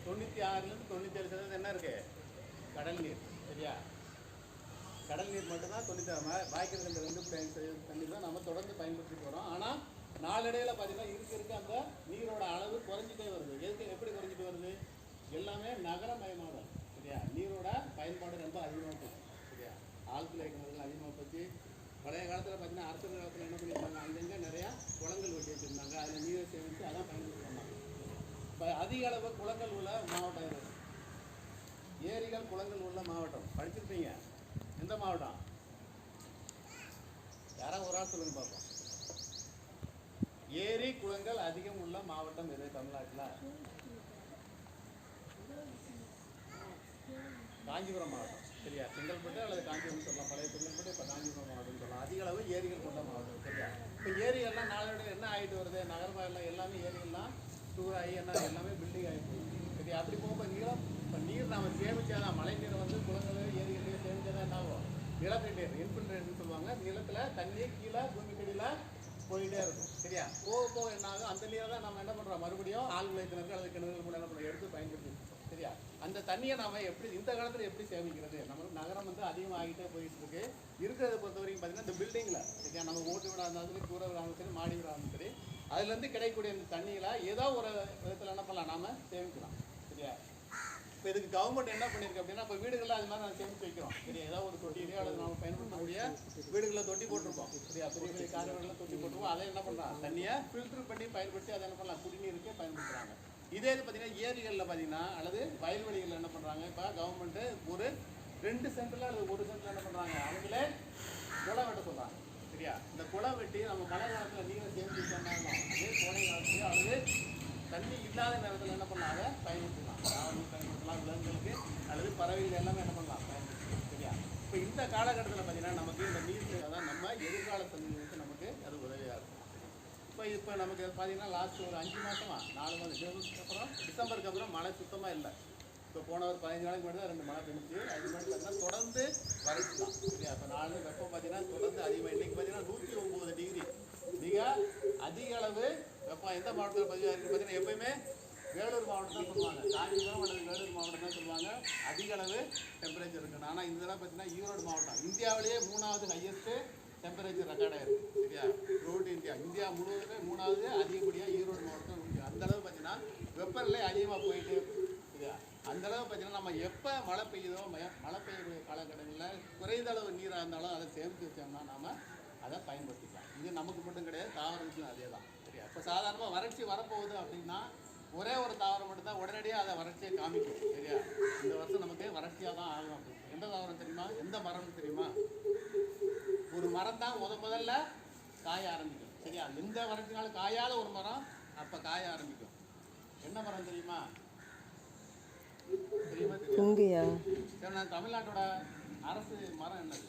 96லேருந்து 97% என்ன இருக்குது? கடல் நீர். சரியா? கடல் நீர் மட்டும்தான் 96. பாக்கி இருக்கிற 2% தண்ணீர் தான் நம்ம தொடர்ந்து பயன்படுத்திட்டு வரோம். ஆனால் நாளடைவில் பார்த்தீங்கன்னா இருக்க அந்த நீரோட அளவு குறைஞ்சிட்டே வருது. எப்படி குறைஞ்சிட்டு வருது? எல்லாமே நகரமயமாகும். சரியா? நீரோட பயன்பாடு ரொம்ப அதிகமாக போச்சு. சரியா? ஆழ்துளை கிணறுகள் அதிகமாக போச்சு. பழைய காலத்தில் பார்த்தீங்கன்னா அரசர் காலத்தில் என்ன பண்ணியிருந்தாங்க, அங்கங்கே நிறையா குளங்கள் வெட்டி வச்சுருந்தாங்க. அதில் நீரை சேமித்து அதான் பயன்படுத்தி வந்தாங்க. இப்போ அதிக அளவு குளங்கள் உள்ள மாவட்டம் இருக்குது. ஏரிகள் குளங்கள் உள்ள மாவட்டம் படிச்சிருப்பீங்க. எந்த மாவட்டம்? யாராவது ஒரு ஆள் சொல்லுங்க பார்ப்போம். ஏரி குளங்கள் அதிகம் உள்ள மாவட்டம் எது தமிழ்நாட்டில்? காஞ்சிபுரம் மாவட்டம். சரியா? செங்கல்பட்டு அல்லது காஞ்சிபுரம் சொல்லலாம். பழைய செங்கல்பட்டு இப்போ காஞ்சிபுரம் மாவட்டம் சொல்லலாம். அதிக அளவு ஏரிகள் கொண்ட மாவட்டம். சரியா? இப்போ ஏரிகள்லாம் நாளடைவில் என்ன ஆகிட்டு வருது? நகரமாக எல்லாமே ஏரிகள்லாம் டூராகி எல்லாமே பில்டிங் ஆகி போகுது. சரி, அப்படி போகும்போது இப்போ நீர் நம்ம சேமிச்சாதான், மழை நீரை குளங்கள் ஏரிகள்லேயே சேமிச்சாதான் என்ன ஆகும்? நிலத்தடி நீர் இன்ஃபில்ட்ரேஷன் சொல்லுவாங்க. நிலத்தில் தண்ணி கீழே பூமிக்கடியில் போயிட்டே இருக்கும். சரியா? போக போக என்ன ஆகும்? அந்த நீரை தான் நம்ம என்ன பண்ணுறோம்? மறுபடியும் ஆழ்துளை கிணறு அல்லது கிணறுகள் கூட என்ன பண்ணுறோம்? எடுத்து பயன்படுத்தி. சரியா? அந்த தண்ணியை நம்ம எப்படி இந்த காலத்தில் எப்படி சேமிக்கிறது? நம்மளுக்கு நகரம் அதிகமாகிட்டே போயிட்டு இருக்கு. இருக்கிறத பொறுத்த வரைக்கும் பார்த்தீங்கன்னா இந்த பில்டிங்கில், சரியா, நம்ம ஓட்டு வீடாக இருந்தாலும் சரி, கூரை வீடாக இருந்தாலும் சரி, மாடி வீடாக இருந்தாலும் சரி, அதுலேருந்து கிடைக்கக்கூடிய இந்த தண்ணியில் ஏதோ ஒரு விதத்தில் என்ன பண்ணலாம்? நாம் சேமிக்கலாம். சரியா? இப்போ இதுக்கு கவர்மெண்ட் என்ன பண்ணியிருக்கு அப்படின்னா, இப்போ வீடுகளில் அது மாதிரி நம்ம சேமித்து வைக்கிறோம். சரியா? ஏதாவது ஒரு தொட்டியிலையோ அல்லது நம்ம பயன்படுத்தக்கூடிய வீடுகளில் தொட்டி போட்டிருப்போம். சரியா? பெரிய பெரிய காடுகளில் தொட்டி போட்டிருப்போம். அதை என்ன பண்ணுறாங்க? தண்ணியை ஃபில்டர் பண்ணி பயன்படுத்தி அதை என்ன பண்ணலாம்? குடிநீருக்கு பயன்படுத்துகிறாங்க. இதே இது பார்த்தீங்கன்னா ஏரிகளில் பார்த்தீங்கன்னா அல்லது வயல்வெளிகளில் என்ன பண்ணுறாங்க? இப்போ கவர்மெண்ட்டு ஒரு 2 சென்டில் அல்லது 1 சென்டில் என்ன பண்ணுறாங்க? அவங்களே குளம் வெட்ட சொல்கிறாங்க. சரியா? இந்த குளம் வெட்டி நம்ம மழை காலத்தில் நீரை சேமித்து சொன்னாலும் அதே கோடை காலத்துலையோ அல்லது தண்ணி இல்லாத நேரத்தில் என்ன பண்ணலாம்? அதை பயன்படுத்தலாம். பயன்படுத்தலாம். விலங்குகளுக்கு அல்லது பறவைகள் எல்லாமே என்ன பண்ணலாம்? பயன்படுத்தலாம். சரியா? இப்போ இந்த காலகட்டத்தில் பார்த்தீங்கன்னா நமக்கு இந்த நீர் அதான் நம்ம எதிர்கால சந்ததிகளுக்கு நமக்கு அது உதவியாக இருக்கும். இப்போ நமக்கு பார்த்தீங்கன்னா லாஸ்ட் ஒரு 5 மாதமா 4 மாதம் அப்புறம் டிசம்பருக்கு அப்புறம் மழை சுத்தமாக இல்லை. இப்போ போன ஒரு 15 நாளைக்கு முன்னாடி தான் 2 மழை பெஞ்சிச்சு. அது மாதிரி பார்த்தீங்கன்னா தொடர்ந்து வறட்சி தான். சரியா? இப்போ 4 வெப்பம் பார்த்தீங்கன்னா தொடர்ந்து அதிகமாக. இன்றைக்கி பார்த்தீங்கன்னா 109 டிகிரி மிக அதிக அளவு வெப்பம் எந்த மாவட்டத்தில் பதிவாக இருக்குது பார்த்தீங்கன்னா எப்பயுமே வேலூர் மாவட்டம் தான் சொல்லுவாங்க. காஞ்சிபுரம் அல்லது வேலூர் மாவட்டம் தான் சொல்லுவாங்க அதிக அளவு டெம்பரேச்சர் இருக்குன்னு. ஆனால் இந்த தடவை பார்த்தீங்கன்னா ஈரோடு மாவட்டம் இந்தியாவிலேயே 3வது ஹையஸ்ட்டு டெம்பரேச்சர் ரெக்கார்ட் ஆகிருக்கு. சரியா? த்ரூஅவுட் இந்தியா முழுவதுமே 3வது அதிகப்படியாக ஈரோடு மாவட்டம் இருக்குது. அந்தளவு பார்த்தீங்கன்னா வெப்பநிலை அதிகமாக போயிட்டு இருக்குது. சரியா? அந்தளவு பார்த்தீங்கன்னா நம்ம எப்போ மழை பெய்யுதோ மழை பெய்யக்கூடிய காலகட்டங்களில் குறைந்த அளவு நீராக இருந்தாலும் அதை சேமித்து வச்சோம்னா நாம் அதை பயன்படுத்திக்கலாம். இது நமக்கு மட்டும் கிடையாது, தாவரத்துக்கும் அதே தான். சரியா? இப்போ சாதாரணமாக வறட்சி வரப்போகுது அப்படின்னா ஒரே ஒரு தாவரம் மட்டும் தான் உடனடியாக அதை வறட்சியை காமிக்கும். சரியா? இந்த வருஷம் நமக்கு வறட்சியாக தான் ஆகும் அப்படின்னு. எந்த தாவரம் தெரியுமா? எந்த மரம்னு தெரியுமா? ஒரு மரம் தான் முதல்ல காய ஆரம்பிக்கும். சரியா? எந்த வறட்சினாலும் காயாத ஒரு மரம் அப்போ காய ஆரம்பிக்கும். என்ன மரம் தெரியுமா? தெரியுமா? தெரியும். சரி, நான் தமிழ்நாட்டோட அரசு மரம் என்னது?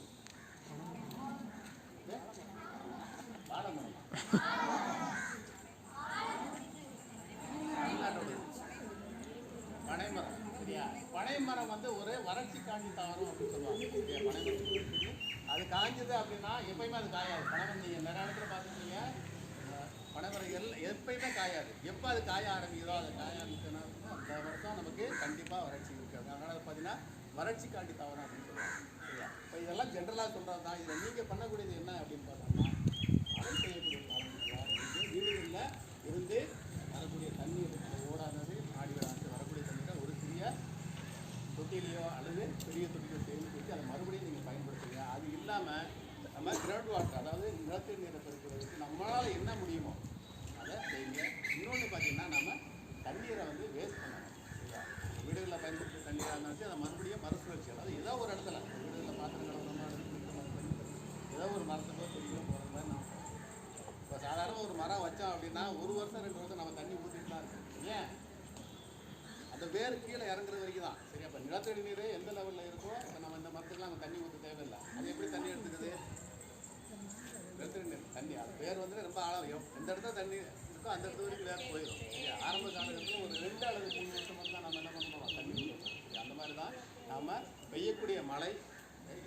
வாழை மரம். தமிழ்நாட்டோட பனைமரம். சரியா? பனைமரம் ஒரு வறட்சி காஞ்சி தாவரம் அப்படின்னு சொல்லுவாங்க. சரியா? பனைமரம் அது காஞ்சது அப்படின்னா எப்பயுமே அது காயாது. பனைமரம் நீங்கள் நிறைய இடத்துல பார்த்துருக்கீங்க. பனைமரம் எப்பயுமே காயாது. எப்போ அது காய ஆரம்பிக்கிறதோ அதை காய ஆரம்பிச்சோன்னா அந்த வருஷம் நமக்கு கண்டிப்பாக வறட்சி இருக்காது. அதனால் பார்த்தீங்கன்னா வறட்சி காண்டி தாவரம் அப்படின்னு சொல்லுவாங்க. சரியா? இப்போ இதெல்லாம் ஜென்ரலாக சொல்கிறது தான். இதில் நீங்கள் பண்ணக்கூடியது என்ன அப்படின்னு பார்த்தோம்னா மழை பெய்யக்கூடிய காரணங்களாக வீடுகளில் இருந்து வரக்கூடிய தண்ணீர் ஓடானது ஆடி விடாது வரக்கூடிய தண்ணீரை ஒரு சிறிய தொட்டிலையோ அல்லது பெரிய தொட்டிலையோ சேமித்து வச்சு அதை மறுபடியும் நீங்கள் பயன்படுத்துங்க. அது இல்லாமல் நம்ம கிரவுண்ட் வாட்டர், அதாவது நிலத்தடி நீரை பெருக்கிறதுக்கு நம்மளால் என்ன முடியுமோ அதை செய்யுங்க. இன்னொன்று பார்த்தீங்கன்னா நம்ம தண்ணீரை வேஸ்ட் பண்ணணும். சரியா? வீடுகளில் பயன்படுத்துகிற தண்ணீராக இருந்தாலும் அதை மறுபடியும் மறுசுழற்சி, அதாவது ஏதோ ஒரு இடத்துல வீடுகளில் பாத்திரம் கலவரமாக ஏதோ ஒரு மரத்துக்கோ செடிக்கோ போகிற மாதிரி நான் இப்போ சாதாரண ஒரு மரம் வச்சோம் அப்படின்னா 1 வருஷம் 2 வருஷம் நம்ம தண்ணி ஊற்றிட்டு தான் இருக்கும். ஏன்? அந்த வேர் கீழே இறங்குறது வரைக்கும் தான். சரியா? இப்போ நிலத்தடி நீர் எந்த லெவலில் இருக்கோ இப்போ நம்ம இந்த மரத்துக்குலாம் நம்ம தண்ணி ஊற்ற தேவையில்லை. அது எப்படி தண்ணி எடுத்துக்குது? நிலத்தடி நீர் தண்ணி அது வேர் ரொம்ப ஆழம். எந்த இடத்துல தண்ணி இருக்கோ அந்த இடத்து வரைக்கும் வேர் போயிடும். சரியா? ஆரம்ப காலகட்டத்தில் ஒரு 2 அல்லது 3 வருஷம் தான் நம்ம என்ன பண்ணுறோம்? தண்ணி ஊற்றணும். சரி, அந்த மாதிரி தான் நாம் பெய்யக்கூடிய மழை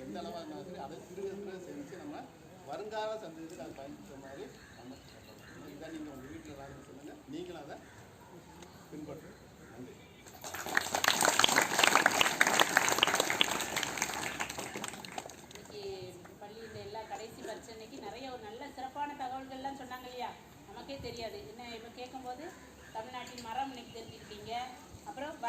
எந்த அளவாக இருந்தாலும் சரி அதை சிறு சேமித்து நம்ம வருங்கால சந்ததிக்கு அதை பயன்படுத்துகிற மாதிரி நம்ம இதை நீங்கள் உங்கள் வீட்டில் சொல்லுங்கள். நீங்களும் அதை பின்பற்றுங்க. நன்றி.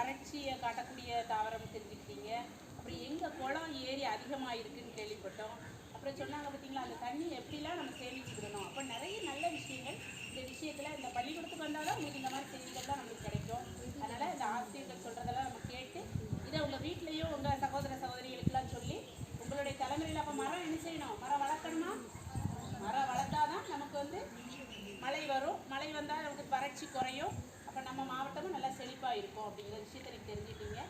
வறட்சியை காட்டக்கூடிய தாவரம் தெரிஞ்சுக்கிட்டீங்க. அப்புறம் எங்கள் குளம் ஏரி அதிகமாக இருக்குதுன்னு கேள்விப்பட்டோம். அப்புறம் சொன்னாங்க பார்த்தீங்களா, அந்த தண்ணி எப்படிலாம் நம்ம சேமிச்சுக்கிடணும். அப்போ நிறைய நல்ல விஷயங்கள் இந்த விஷயத்தில் இந்த பள்ளிக்கூடத்துக்கு வந்தால் தான் உங்களுக்கு இந்த மாதிரி செய்திகள்லாம் நம்மளுக்கு கிடைக்கும். அதனால் இந்த ஆசிரியர்கள் சொல்கிறதெல்லாம் நம்ம கேட்டு இதை உங்கள் வீட்லேயும் உங்கள் சகோதர சகோதரிகளுக்கெல்லாம் சொல்லி உங்களுடைய தலைமுறையில் அப்போ மரம் என்ன செய்யணும், மரம் வளர்க்கணுமா? மரம் வளர்த்தாதான் நமக்கு வந்து மழை வரும். மழை வந்தால் நமக்கு வறட்சி குறையும். அப்போ நம்ம மாவட்டமும் நல்லா செழிப்பாக இருக்கும் அப்படிங்கிற விஷயத்தை நீங்கள் தெரிஞ்சுக்கிட்டீங்க.